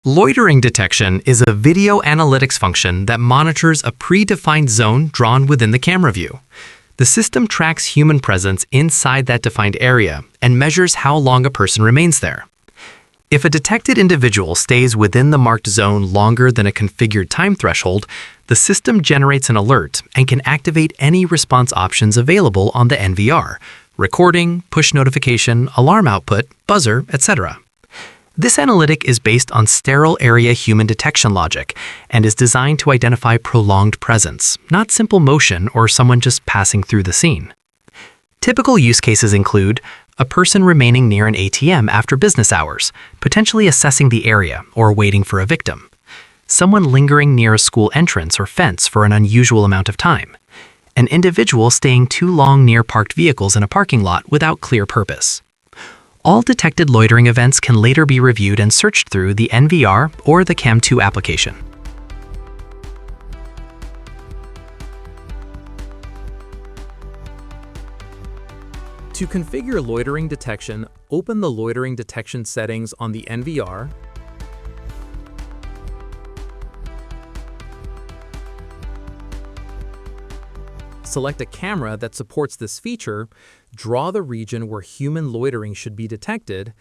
Loitering detection is a video analytics function that monitors a predefined zone drawn within the camera view. The system tracks human presence inside that defined area and measures how long a person remains there. If a detected individual stays within the marked zone longer than a configured time threshold, the system generates an alert and can activate any response options available on the NVR: recording, push notification, alarm output, buzzer, etc. This analytic is based on sterile area human detection logic and is designed to identify prolonged presence, not simple motion or someone just passing through the scene. Typical use cases include a person remaining near an ATM after business hours, potentially assessing the area or waiting for a victim, someone lingering near a school entrance or fence for an unusual amount of time, an individual staying too long near parked vehicles in a parking lot without clear purpose. All detected loitering events can later be reviewed and searched through the NVR or the Cam2 application. To configure loitering detection, open the loitering detection settings on the NVR, select a camera that supports this feature, draw the region where human loitering should be detected,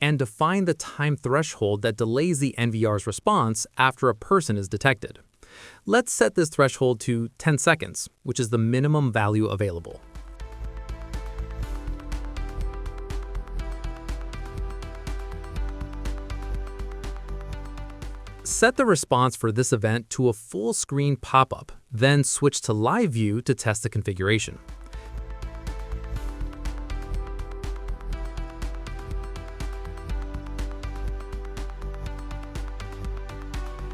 and define the time threshold that delays the NVR's response after a person is detected. Let's set this threshold to 10 seconds, which is the minimum value available. Set the response for this event to a full screen pop-up, then switch to live view to test the configuration.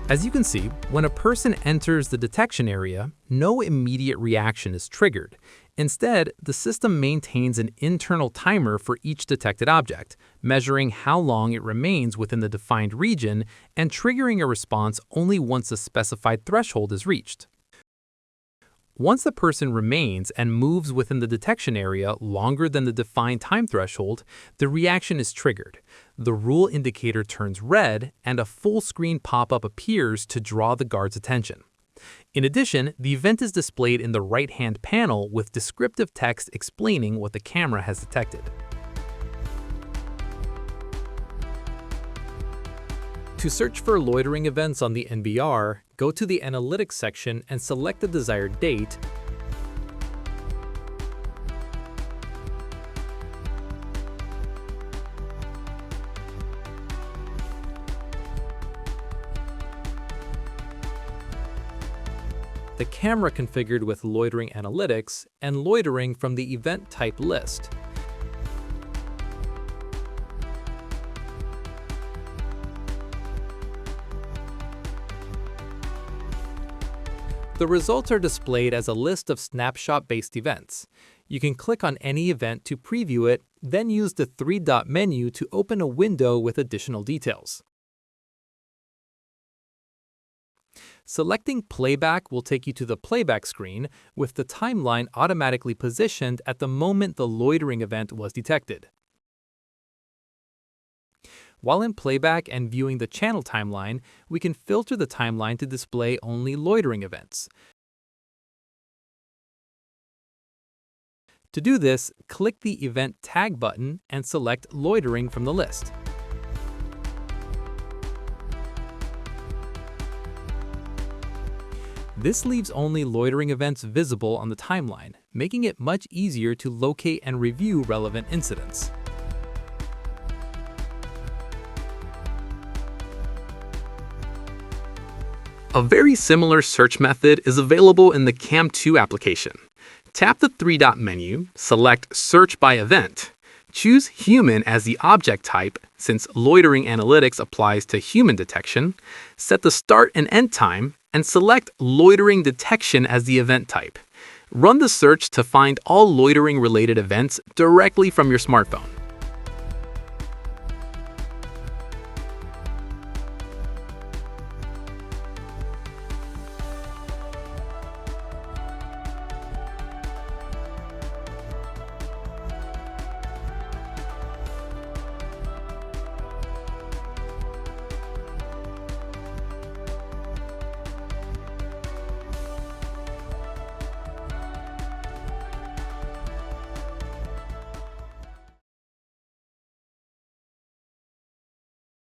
As you can see, when a person enters the detection area, no immediate reaction is triggered. Instead, the system maintains an internal timer for each detected object, measuring how long it remains within the defined region and triggering a response only once a specified threshold is reached. Once the person remains and moves within the detection area longer than the defined time threshold, the reaction is triggered. The rule indicator turns red and a full screen pop-up appears to draw the guard's attention. In addition, the event is displayed in the right-hand panel with descriptive text explaining what the camera has detected. To search for loitering events on the NVR, go to the Analytics section and select the desired date. The camera configured with Loitering Analytics, and loitering from the event type list. The results are displayed as a list of snapshot-based events. You can click on any event to preview it, then use the three-dot menu to open a window with additional details. Selecting Playback will take you to the playback screen, with the timeline automatically positioned at the moment the loitering event was detected. While in playback and viewing the channel timeline, we can filter the timeline to display only loitering events. To do this, click the Event Tag button and select Loitering from the list. This leaves only loitering events visible on the timeline, making it much easier to locate and review relevant incidents. A very similar search method is available in the Cam2 application. Tap the three-dot menu, select Search by Event. Choose Human as the object type, since Loitering Analytics applies to human detection. Set the start and end time, and select Loitering Detection as the event type. Run the search to find all loitering-related events directly from your smartphone.